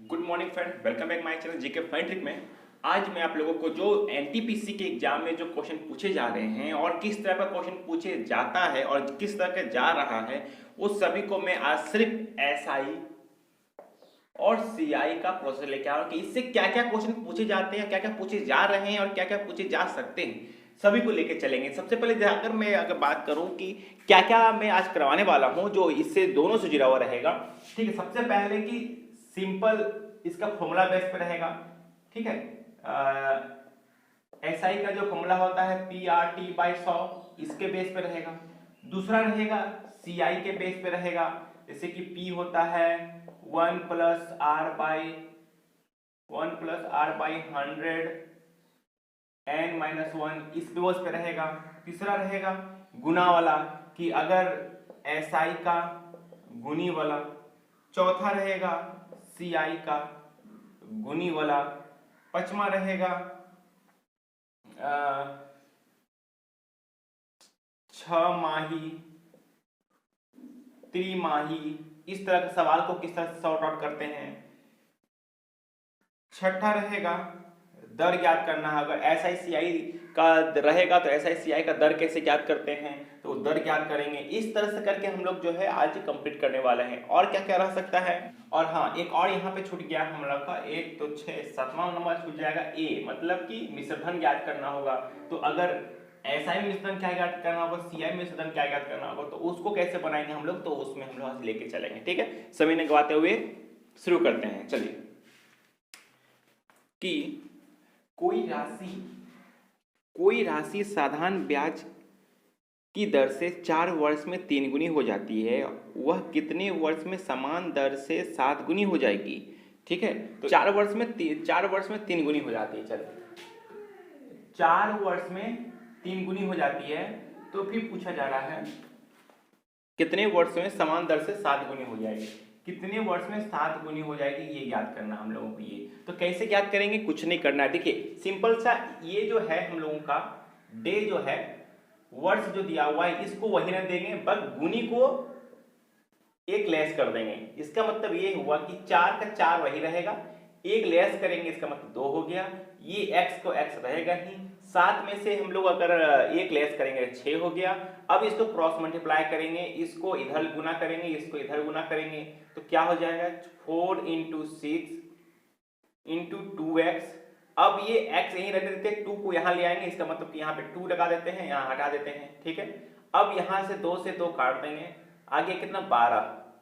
Good morning friend, welcome back my channel GK fun trick में। आज मैं आप लोगों को जो एनटीपीसी के एग्जाम में जो क्वेश्चन पूछे जा रहे हैं और किस तरह का क्वेश्चन पूछे जाता है और किस तरह का जा रहा है, उस सभी को मैं आज सिर्फ एसआई और सीआई का प्रोसेस लेके आ रहा हूँ कि इससे क्या क्या क्वेश्चन पूछे जाते हैं, क्या क्या पूछे जा रहे हैं और क्या क्या पूछे जा सकते हैं, सभी को लेके चलेंगे। सबसे पहले अगर बात करूं कि क्या क्या मैं आज करवाने वाला हूं जो इससे दोनों से जुड़ा हुआ रहेगा। ठीक है, सबसे पहले कि सिंपल इसका फॉर्मूला बेस पे रहेगा। ठीक है, एसआई का जो फॉर्मूला होता है PRT/100, इसके बेस पे रहेगा। दूसरा रहेगा सीआई के बेस पे रहेगा, जैसे कि P होता है 1 + R/100 n-1, इस बेस पे रहेगा। तीसरा रहेगा गुना वाला कि अगर एसआई का गुनी वाला। चौथा रहेगा सीआई का गुनी वाला। पांचवा रहेगा छमाही, त्रिमाही, इस तरह के सवाल को किस तरह से सॉर्ट आउट करते हैं। छठा रहेगा दर ज्ञात करना है, अगर SICI का रहेगा तो SICI का दर कैसे ज्ञात करते हैं, तो दर ज्ञात करेंगे। इस तरह से करके हम लोग जो है आज कंप्लीट करने वाले हैं। और क्या क्या रह सकता है, और हाँ एक और यहाँ पे छूट गया हम लोग का, एक तो 7वां नंबर छूट जाएगा A, मतलब कि मिश्रधन ज्ञात करना होगा। तो अगर SI मिश्रधन क्या ज्ञात करना होगा, CI मिश्रधन क्या ज्ञात करना होगा, तो उसको कैसे बनाएंगे हम लोग, तो उसमें हम लोग लेके चलेंगे। ठीक है, समय ने गवाते हुए शुरू करते हैं। चलिए, कि कोई राशि साधारण ब्याज की दर से 4 वर्ष में 3 गुनी हो जाती है, वह कितने वर्ष में समान दर से 7 गुनी हो जाएगी। ठीक है, तो 4 वर्ष में 3 गुनी हो जाती है। चलिए, 4 वर्ष में 3 गुनी हो जाती है, तो फिर पूछा जा रहा है कितने वर्ष में समान दर से 7 गुनी हो जाएगी। कितने वर्ष में 7 गुनी हो जाएगी, ये ज्ञात करना हम लोगों को। ये तो कैसे ज्ञात करेंगे, कुछ नहीं करना है। देखिए सिंपल सा, ये जो है हम लोगों का डे जो है, वर्ष जो दिया हुआ है इसको वही ना देंगे, बस गुनी को एक लेस कर देंगे। इसका मतलब ये हुआ कि 4 का 4 वही रहेगा, एक लेस करेंगे, इसका मतलब 2 हो गया। ये x को x रहेगा ही, 7 में से हम लोग अगर एक लेस करेंगे 6 हो गया। अब इसको क्रॉस मल्टीप्लाई करेंगे, इसको इधर गुना करेंगे, इसको इधर गुना करेंगे, तो क्या हो जाएगा 4 × 6 × 2x। अब ये x यहीं रख देते हैं, 2 को यहाँ ले आएंगे, इसका मतलब कि यहाँ पे 2 लगा देते हैं, यहाँ हटा देते हैं। ठीक है, अब यहाँ से 2 से 2 काट देंगे, आगे कितना 12,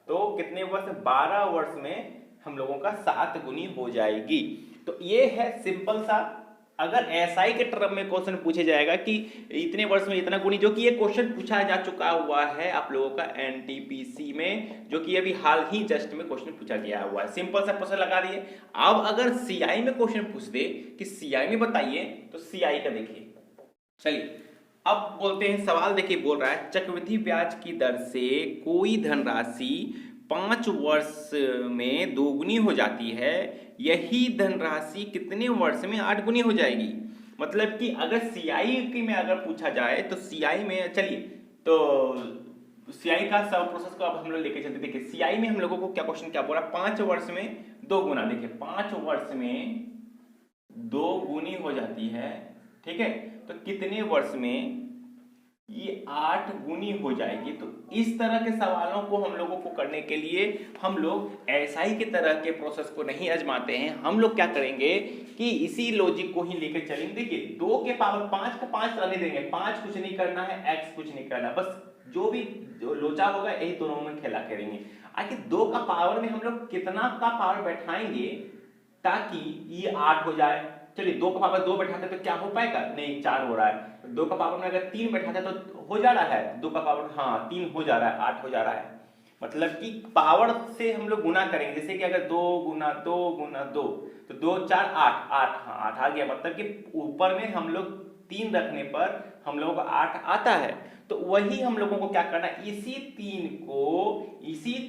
तो कितने वर्ष, 12 वर्ष में हम लोगों का 7 गुनी हो जाएगी। तो ये है सिंपल सा। अगर SI के टर्म में क्वेश्चन पूछे जाएगा कि इतने वर्ष में इतना गुनी, जो कि ये क्वेश्चन पूछा जा चुका हुआ है आप लोगों का NTPC में, जो कि अभी हाल ही जस्ट में क्वेश्चन पूछा गया हुआ है। सिंपल सा क्वेश्चन लगा दिए। अब अगर CI में क्वेश्चन पूछ दे कि CI में बताइए, तो CI का देखिए। चलिए अब बोलते हैं सवाल। देखिए बोल रहा है चक्रवृद्धि ब्याज की दर से कोई धनराशि 5 वर्ष में 2 गुनी हो जाती है, यही धनराशि कितने वर्ष में 8 गुनी हो जाएगी। मतलब कि अगर CI में अगर पूछा जाए तो CI में, चलिए तो CI का सब प्रोसेस को अब हम लोग लेके चलते। देखिए CI में हम लोगों को क्या क्वेश्चन क्या बोला, 5 वर्ष में 2 गुना। देखिए 5 वर्ष में 2 गुनी हो जाती है। ठीक है, तो कितने वर्ष में ये 8 गुनी हो जाएगी। तो इस तरह के सवालों को हम लोगों को करने के लिए हम लोग SI के तरह के प्रोसेस को नहीं आजमाते हैं। हम लोग क्या करेंगे कि इसी लॉजिक को ही लेकर चलेंगे। देखिए 2 के पावर 5 को 5 रहने देंगे, 5 कुछ नहीं करना है, x कुछ नहीं करना, बस जो भी जो लोचा होगा यही दोनों में खेला करेंगे। आखिर 2 का पावर में हम लोग कितना का पावर बैठाएंगे ताकि ये 8 हो जाए। चलिए 2 का पावर 2 बैठाते तो क्या हो पाएगा, नहीं 4 हो रहा है। 2 का पावर में अगर 3 बैठाते तो हो जा रहा है, 2 का पावर हाँ 3 हो जा रहा है, 8 हो जा रहा है। मतलब कि पावर से हम लोग गुना करेंगे, जैसे कि अगर 2 × 2 × 2, तो 2 4 8, 8 हाँ 8 आ गया। मतलब कि ऊपर में हम लोग 3 रखने पर हम लोगों को 8 आता है। तो वही हम लोगों को क्या करना है, इसी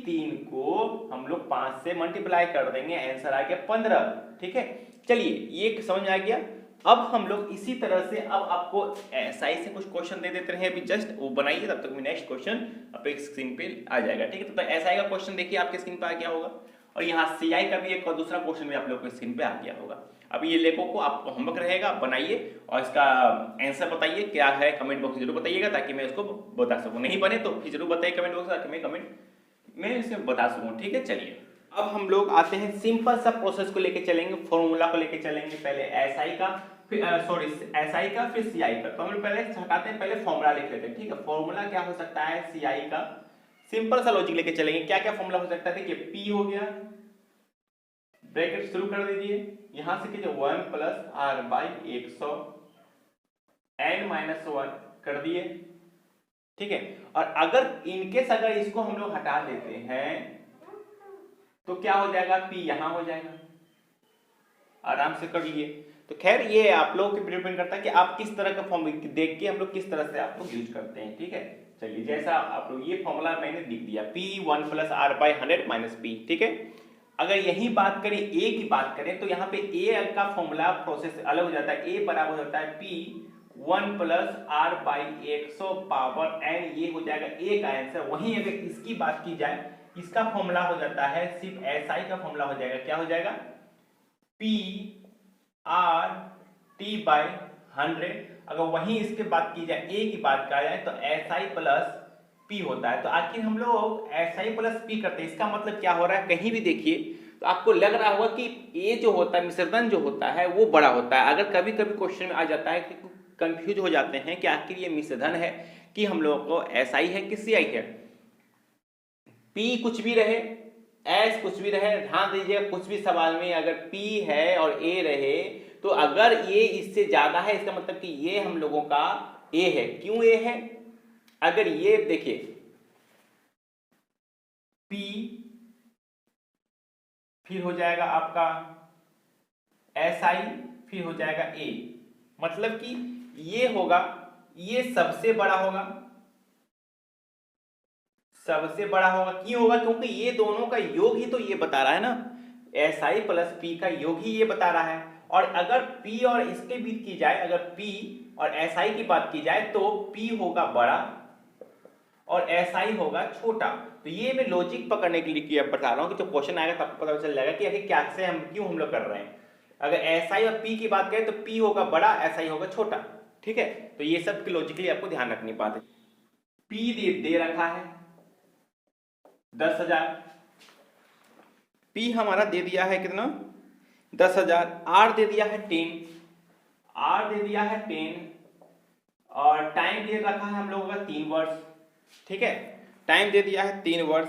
3 को हम लोग 5 से मल्टीप्लाई कर देंगे, आंसर आ गया 15। ठीक है, चलिए ये समझ में आ गया। अब हम लोग इसी तरह से अब आपको SI से कुछ क्वेश्चन दे देते हैं, अभी जस्ट वो बनाइए, तब तक नेक्स्ट क्वेश्चन आपके स्क्रीन पे आ जाएगा। ठीक है, तो SI का क्वेश्चन देखिए आपके स्क्रीन पे आ गया होगा। और यहाँ सी आई का भी एक और दूसरा क्वेश्चन भी आप लोग को स्क्रीन पे आ गया होगा। अब ये लेखों को आपको होमवर्क रहेगा, बनाइए और इसका आंसर बताइए क्या है, कमेंट बॉक्स में जरूर बताइएगा ताकि मैं उसको बता सकूँ। नहीं बने तो फिर जरूर बताइए कमेंट बॉक्स में ताकि मैं कमेंट में इसमें बता सकूँ। ठीक है, चलिए अब हम लोग आते हैं सिंपल सा प्रोसेस को लेके चलेंगे, फॉर्मूला को लेके चलेंगे। पहले एस आई का, फिर सॉरी एस आई का, फिर सी आई का। तो हम लोग पहले हटाते हैं, पहले फॉर्मूला लिख लेते हैं। ठीक है, फॉर्मूला क्या हो सकता है सी आई का, सिंपल सा लॉजिक लेके चलेंगे। क्या क्या फॉर्मूला हो सकता है, देखिए पी हो गया, ब्रैकेट शुरू कर दीजिए, यहां से कीजिए 1 plus R by 100 n minus 1 कर दिए। ठीक है, और अगर इनकेस अगर इसको हम लोग हटा देते हैं तो क्या हो जाएगा, पी यहां हो जाएगा, आराम से कर लिए। तो खैर ये आप लोगों के डिपेंड करता है कि आप किस तरह का फॉर्म देख के हम लोग किस तरह से आप लोग यूज करते हैं। ठीक है, चलिए जैसा आप लोग ये फॉर्मूला मैंने लिख दिया, P 1 plus R by 100 minus P. ठीक है, अगर यही बात करें ए की बात करें तो यहाँ पे ए का फॉर्मूला प्रोसेस अलग हो जाता है। ए बराबर होता है P 1 plus R by 100 power N, ये हो जाएगा ए का आंसर। वहीं अगर इसकी बात की जाए, इसका फॉर्मूला हो जाता है सिर्फ एस आई का फॉर्मूला हो जाएगा, क्या हो जाएगा, पी आर टी बाई 100। अगर वहीं इसके बात की जाए, ए की बात की जाए तो एस आई प्लस पी होता है। तो आखिर हम लोग एस आई प्लस पी करते हैं, इसका मतलब क्या हो रहा है, कहीं भी देखिए तो आपको लग रहा होगा कि ए जो होता है, मिश्रण जो होता है वो बड़ा होता है। अगर कभी कभी क्वेश्चन में आ जाता है कि कंफ्यूज हो जाते हैं कि आखिर ये मिश्रण है कि हम लोगों को एस आई है कि सी आई है। पी कुछ भी रहे, एस कुछ भी रहे, ध्यान दीजिए कुछ भी सवाल में अगर पी है और ए रहे तो अगर ये इससे ज्यादा है इसका मतलब कि ये हम लोगों का ए है। क्यों ए है, अगर ये देखिए पी फिर हो जाएगा आपका एस आई फिर हो जाएगा ए, मतलब कि ये होगा, ये सबसे बड़ा होगा, सबसे बड़ा होगा। क्यों होगा, क्योंकि ये दोनों का योग ही तो ये बता रहा है ना, एस आई प्लस पी का योग ही ये बता रहा है। और अगर पी और इसके बीच की जाए, अगर पी और एस आई की बात की जाए तो पी होगा बड़ा और एस आई होगा छोटा। तो ये मैं लॉजिक पकड़ने के लिए बता रहा हूँ कि जब क्वेश्चन आएगा तो आपको पता चल जाएगा कि आखिर क्या से हम क्यों हम लोग कर रहे हैं। अगर एस आई और पी की बात करें तो पी होगा बड़ा, एस आई होगा छोटा। ठीक है, तो ये सब की लॉजिकली आपको ध्यान रखनी बात है। पी दे रखा है 10,000, पी हमारा दे दिया है कितना 10,000, आर दे दिया है 10, आर दे दिया है 10 और टाइम दे रखा है हम लोगों का 3 वर्ष। ठीक है, टाइम दे दिया है 3 वर्ष।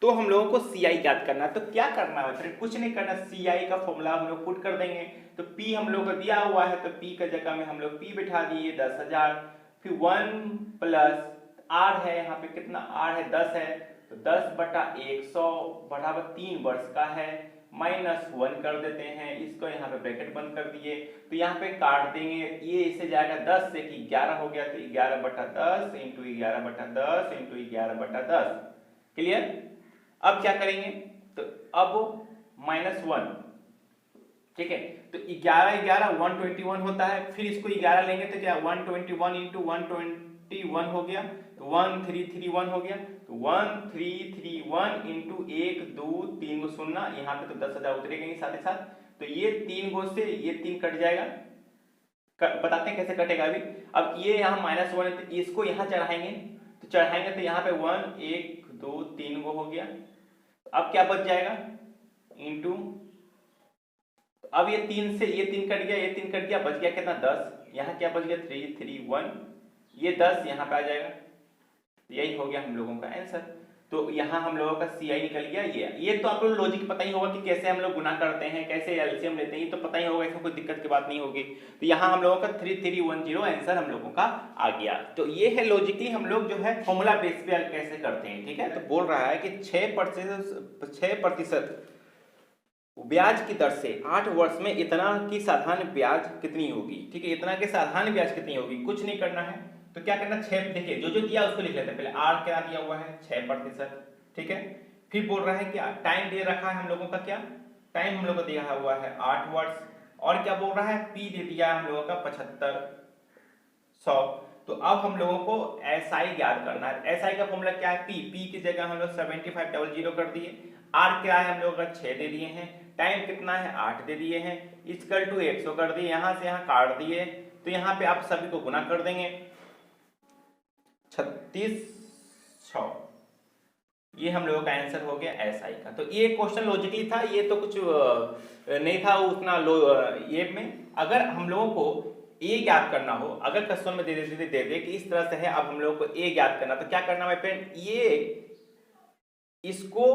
तो हम लोगों को सी आई याद करना है, तो क्या करना है, फिर कुछ नहीं करना, सी आई का फॉर्मूला हम लोग पुट कर देंगे। तो पी हम लोग को दिया हुआ है तो पी का जगह में हम लोग पी बिठा दिए 10,000, फिर 1 प्लस आर है, यहाँ पे कितना आर है 10 है, तो 10/100 बराबर 3 वर्ष का है, -1 कर देते हैं, इसको यहाँ पे ब्रैकेट बंद कर दिए। तो यहाँ पे काट देंगे, ये इससे जाएगा 10 से कि 11 हो गया, तो 11/10 इंटू 11/10 इंटू 11/10। क्लियर, अब क्या करेंगे, तो अब -1। ठीक है, तो 11 121 होता है, फिर इसको 11 लेंगे तो क्या 121 इंटू 121 हो गया, तो 1331 हो गया, तो 1331 इंटू 1 2 3 गो शून्य, यहाँ पे तो 10,000 उतरेगा ही साथ ही साथ। तो ये 3 गो से ये 3 कट जाएगा, बताते हैं कैसे कटेगा अभी। अब ये यहाँ -1 है तो इसको यहाँ चढ़ाएंगे, तो चढ़ाएंगे तो यहाँ पे 1 1 2 3 गो हो गया। अब क्या बच जाएगा, इंटू, अब ये 3 से ये 3 कट गया, ये 3 कट गया, बच गया कितना 10, यहाँ क्या बच गया 331, ये 10 यहाँ पे आ जाएगा। यही हो गया हम लोगों का आंसर। तो यहाँ हम लोगों का सी आई निकल गया। ये तो आप लोग लॉजिक पता ही होगा कि कैसे हम लोग गुना करते हैं, कैसे एलसीएम लेते हैं, ये तो पता ही होगा, इसमें कोई दिक्कत की बात नहीं होगी। तो यहाँ हम लोगों का 3310 आंसर हम लोगों का आ गया। तो ये है लॉजिकली हम लोग जो है फॉर्मूला बेस पे कैसे करते हैं। ठीक है, तो बोल रहा है कि 6% ब्याज की दर से 8 वर्ष में इतना की साधारण ब्याज कितनी होगी। ठीक है, इतना की साधारण ब्याज कितनी होगी, कुछ नहीं करना है। तो क्या करना, 6, देखिए जो दिया उसको लिख लेते हैं। पहले आर क्या दिया हुआ है 6%। ठीक है, फिर बोल रहा है क्या, टाइम दे रखा है हम लोगों का, क्या टाइम हम लोग को दिया हुआ है 8 वर्ष। और क्या बोल रहा है, पी दे दिया हम लोगों का 7500। तो अब हम लोगों को एस आई ज्ञात करना है। एस आई का फॉर्मूला क्या है, पी की जगह हम लोग 7500 कर दिए, आर क्या है हम लोगों का 6 दे दिए हैं, टाइम कितना है 8 दे दिए हैं, इक्वल टू 100 कर दिए, यहाँ से यहाँ काट दिए, तो यहाँ पे आप सभी को गुना कर देंगे 3600। ये हम लोगों का आंसर हो गया एसआई का। तो ये क्वेश्चन लॉजिकली था, ये तो कुछ नहीं था उतना ये में। अगर हम लोगों को ए ज्ञात करना हो, अगर क्वेश्चन में दे दे कि इस तरह से है, अब हम लोगों को ए ज्ञात करना, तो क्या करना है फ्रेंड, ये इसको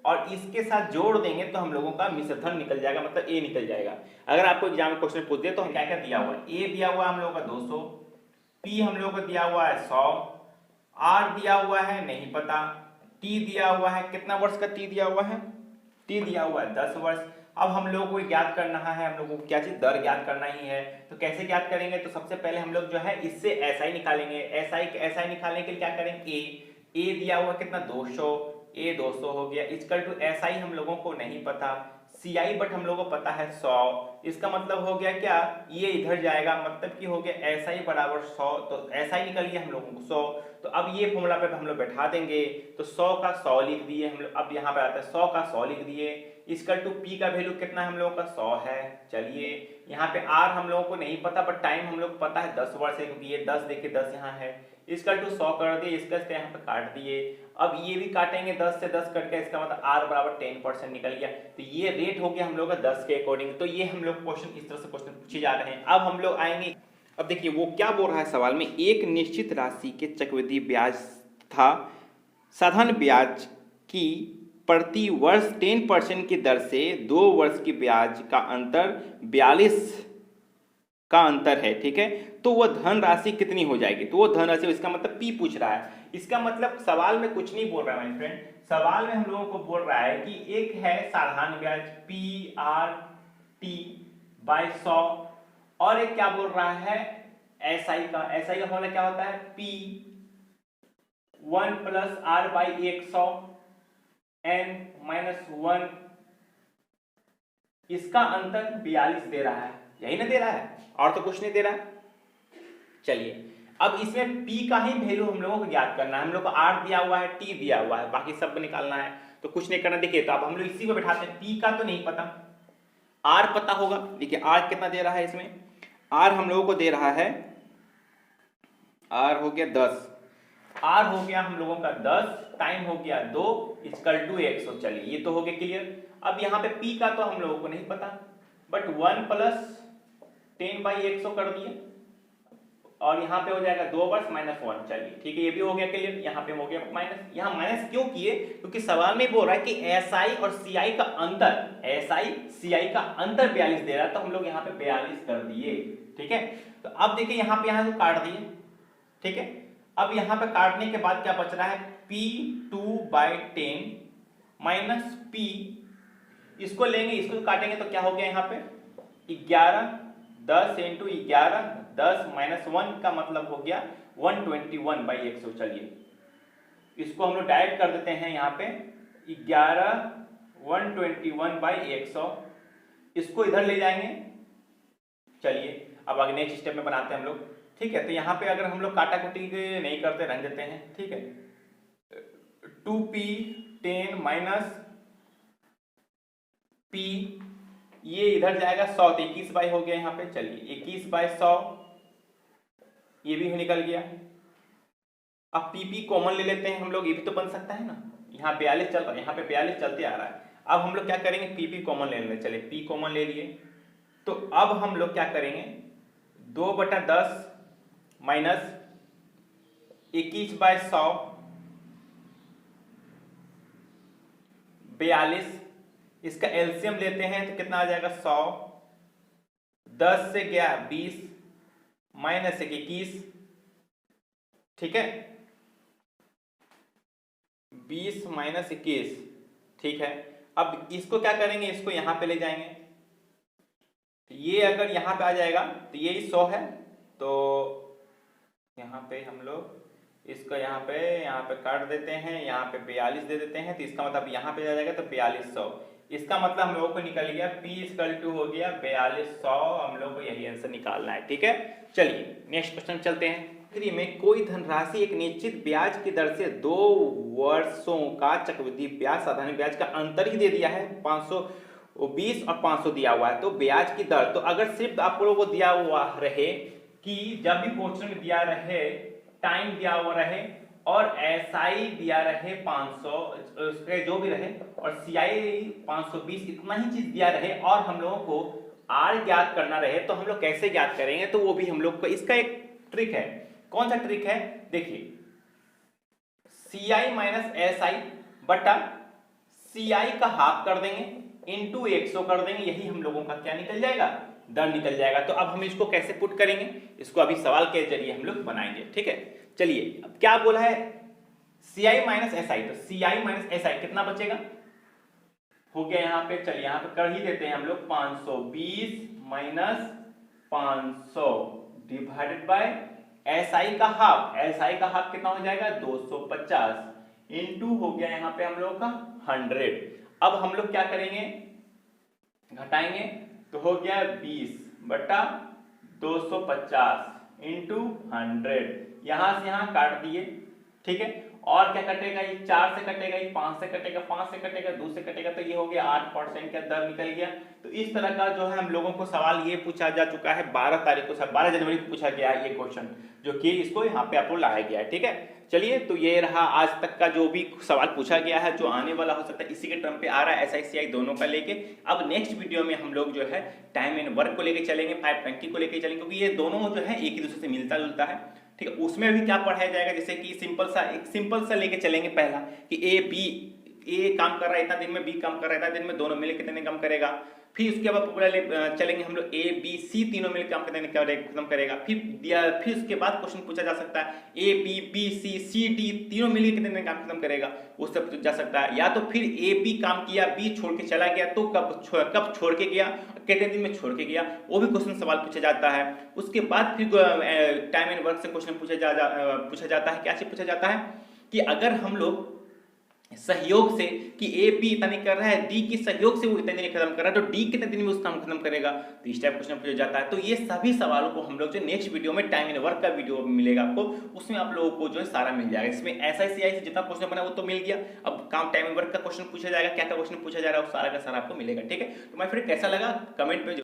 और इसके साथ जोड़ देंगे तो हम लोगों का मिश्रधन निकल जाएगा, मतलब ए निकल जाएगा। अगर आपको एग्जाम में क्वेश्चन पूछ दे तो क्या क्या दिया हुआ है, ए दिया हुआ है हम लोगों का 200, पी हम लोगों को दिया हुआ है 100, आर दिया हुआ है नहीं पता, टी दिया हुआ है, कितना वर्ष का टी दिया हुआ है, टी दिया हुआ है 10 वर्ष। अब हम लोगों को ज्ञात करना है, हम लोगों को क्या चीज, दर ज्ञात करना ही है। तो कैसे ज्ञात करेंगे, तो सबसे पहले हम लोग जो है इससे एसआई निकालेंगे। एसआई निकालने के लिए क्या करेंगे, ए दिया हुआ कितना 200, ए 200 हो गया, इक्वल टू एसआई हम लोगों को नहीं पता, सीआई बट हम लोगों को पता है 100। इसका मतलब हो गया क्या, ये इधर जाएगा, मतलब कि हो गया एसआई बराबर 100, तो एसआई निकल गया हम लोगों को 100। तो अब ये फॉर्मूला पे हम लोग बैठा देंगे, तो 100 का 100 लिख दिए हम लोग। अब यहाँ पे आता है 100 का 100 लिख दिए, इक्वल टू पी का वैल्यू कितना है हम लोगों का 100 है। चलिए यहाँ पे आर हम लोगों को नहीं पता, बट टाइम हम लोग को पता है 10 वर्ष है, क्योंकि ये 10 देखिए 10 यहाँ है, इक्वल टू 100 कर दिए, इसका यहाँ पे काट दिए। अब ये भी काटेंगे 10 से 10 करके, इसका मतलब आर बराबर 10% निकल गया। तो ये रेट हो गया हम लोग का 10 के अकॉर्डिंग। तो ये हम लोग क्वेश्चन इस तरह से क्वेश्चन पूछे जा रहे हैं। अब हम लोग आएंगे, अब देखिए वो क्या बोल रहा है सवाल में, एक निश्चित राशि के चक्रवृद्धि ब्याज था साधारण ब्याज की प्रति वर्ष 10% की दर से 2 वर्ष की ब्याज का अंतर 42 का अंतर है, ठीक है। तो वह धनराशि कितनी हो जाएगी, तो वो धनराशि, इसका मतलब पी पूछ रहा है। इसका मतलब सवाल में कुछ नहीं बोल रहा है माय फ्रेंड, सवाल में हम लोगों को बोल रहा है कि एक है साधारण ब्याज पी आर टी बाय 100, और एक क्या बोल रहा है एसआई का। एसआई का फॉर्मूला क्या होता है, P 1 plus R by 100 n minus 1, इसका अंतर 42 दे रहा है, यही ना दे रहा है, और तो कुछ नहीं दे रहा है। चलिए अब इसमें p का ही वैल्यू हम लोगों को ज्ञात करना है। हम लोग को r दिया हुआ है, t दिया हुआ है, बाकी सब निकालना है, तो कुछ नहीं करना। देखिए तो अब हम लोग इसी को बैठाते हैं, p का तो नहीं पता, r पता होगा। देखिए r कितना दे रहा है, इसमें r हम लोगों को दे रहा है, r हो गया 10, r हो गया हम लोगों का 10, टाइम हो गया 2, इक्वल टू 100। चलिए ये तो हो गया क्लियर। अब यहाँ पे p का तो हम लोगों को नहीं पता, बट 1 प्लस 10/100 कर दिए, और यहाँ पे हो जाएगा 2 वर्ष माइनस 1। चलिए ठीक है, ये भी हो गया क्लियर। यहाँ पे हो गया माइनस, यहाँ माइनस क्यों किए, क्योंकि सवाल में बोल रहा है कि एसआई और सीआई का अंतर, एसआई सीआई का अंतर 42 दे रहा है, तो हम लोग यहाँ पे 42 कर दिए, ठीक है। तो अब देखिए यहाँ पे से काट दिए, ठीक है। अब यहाँ पे काटने के बाद क्या बच रहा है, P2/10 माइनस P, इसको लेंगे, इसको काटेंगे तो क्या हो गया यहाँ पे 11, 10 इंटू 11, 10 माइनस 1 का मतलब हो गया 121/100। चलिए इसको हम लोग डायरेक्ट कर देते हैं, यहाँ पे 11 121/100, इसको इधर ले जाएंगे। चलिए अब आगे नेक्स्ट स्टेप में बनाते हैं हम लोग, ठीक है। तो यहाँ पे अगर हम लोग काटा कुटी नहीं करते, रन देते हैं, ठीक है। 2p10 माइनस p, ये इधर जाएगा 100, तो 21 बाई हो गया यहाँ पे। चलिए 21/100, ये भी निकल गया। अब पी कॉमन ले लेते हैं हम लोग, ये भी तो बन सकता है ना, यहाँ 42 चल रहा है, यहाँ पे 42 चलते आ रहा है। अब हम लोग क्या करेंगे, पी कॉमन ले लेंगे। चलिए पी कॉमन ले लिए, तो अब हम लोग क्या करेंगे, 2/10 माइनस 21/100 42, इसका एलसीएम लेते हैं तो कितना आ जाएगा 100, 10 से गया 20 माइनस 21, ठीक है, 20 माइनस 21, ठीक है। अब इसको क्या करेंगे, इसको यहां पे ले जाएंगे, ये अगर यहां पे आ जाएगा तो ये 100 है, तो यहाँ पे हम लोग इसको यहाँ पे काट देते हैं, यहाँ पे 42 दे देते हैं, तो इसका मतलब यहाँ पे आ जाएगा तो 4200, इसका मतलब हम लोगों को निकल गया P इक्वल टू हो गया 4200, हम लोग को यही आंसर निकालना है। ठीक है, चलिए नेक्स्ट क्वेश्चन चलते हैं। आखिरी में कोई धनराशि एक निश्चित ब्याज की दर से 2 वर्षों का चक्रवृद्धि ब्याज साधारण ब्याज का अंतर ही दे दिया है, 520 और 500 दिया हुआ है। तो ब्याज की दर, तो अगर सिर्फ आप लोगों को दिया हुआ रहे कि जब भी क्वेश्चन में दिया रहे टाइम दिया हुआ रहे और एसआई दिया रहे 500 उसके जो भी रहे और सीआई 520, इतना ही चीज दिया रहे और हम लोगों को आर ज्ञात करना रहे, तो हम लोग कैसे ज्ञात करेंगे? तो वो भी हम लोग को, इसका एक ट्रिक है। कौन सा ट्रिक है? देखिए, सीआई माइनस एसआई बटा सीआई का हाफ कर देंगे इंटू 100 कर देंगे, यही हम लोगों का क्या निकल जाएगा? दर निकल जाएगा। तो अब हम इसको कैसे पुट करेंगे? इसको अभी सवाल के जरिए हम लोग बनाएंगे। ठीक है, चलिए अब क्या बोला है? सीआई माइनस एसआई, तो सीआई माइनस एसआई कितना बचेगा? हो गया यहाँ पे, चलिए यहाँ पे कर ही देते हैं हम लोग, 520 माइनस 500 डिवाइडेड बाय एसआई का हाफ, एसआई का हाफ कितना हो जाएगा? 250 इंटू हो गया यहाँ पे हम लोग का 100। अब हम लोग क्या करेंगे? घटाएंगे तो हो गया 20 बटा 250 इंटू 100, यहां से यहां काट दिए। ठीक है, और क्या कटेगा? ये 4 से कटेगा, ये 5 से कटेगा, 5 से कटेगा, 2 से कटेगा, तो ये हो गया 8% का दर निकल गया। तो इस तरह का जो है हम लोगों को सवाल ये पूछा जा चुका है 12 तारीख को, 12 जनवरी को पूछा गया है ये क्वेश्चन, जो कि इसको यहाँ पे आपको लाया गया है। ठीक है, चलिए तो ये रहा आज तक का जो भी सवाल पूछा गया है, जो आने वाला हो सकता है इसी के टर्म पे आ रहा है, एसआई सीआई दोनों का लेके। अब नेक्स्ट वीडियो में हम लोग जो है टाइम एंड वर्क को लेके चलेंगे, 5 टंकी को लेके चलेंगे, क्योंकि ये दोनों जो है एक ही दूसरे से मिलता जुलता है। ठीक है, उसमें भी क्या पढ़ाया जाएगा, जैसे कि सिंपल सा लेके चलेंगे पहला कि ए काम कर रहा है इतना दिन में, बी काम कर रहा है इतना दिन में, दोनों मिलकर कितने काम करेगा। फिर उसके बाद पूरा चलेंगे हम लोग, ए बी सी तीनों मिलकर काम कितने खत्म करेगा। फिर उसके बाद क्वेश्चन पूछा जा सकता है A B C C D तीनों मिलकर कितने काम खत्म करेगा, उससे पूछा जा सकता है। या तो फिर ए बी काम किया, बी छोड़ के चला गया, तो कब छोड़ के गया, कितने दिन में छोड़ के गया, वो भी क्वेश्चन सवाल पूछा जाता है। उसके बाद फिर टाइम एंड वर्क से क्वेश्चन पूछा जाता है। क्या चीज पूछा जाता है कि अगर हम लोग सहयोग से कि ए बी इतना नहीं कर रहा है, डी की सहयोग से वो इतने दिन खत्म कर रहा है, तो डी कितने दिन में उस काम खत्म करेगा, तो इस टाइप क्वेश्चन पूछा जाता है। तो ये सभी सवालों को हम लोग जो नेक्स्ट वीडियो में टाइम एंड वर्क का वीडियो मिलेगा आपको, उसमें आप लोगों को जो है सारा मिल जाएगा। इसमें एसआई सीआई से जितना क्वेश्चन बना वो तो मिल गया, अब काम टाइम एंड वर्क का क्वेश्चन पूछा जाएगा, क्या क्या क्वेश्चन पूछा जा रहा है वो सारा का सारा आपको मिलेगा। ठीक है, तो माय फ्रेंड कैसा लगा कमेंट में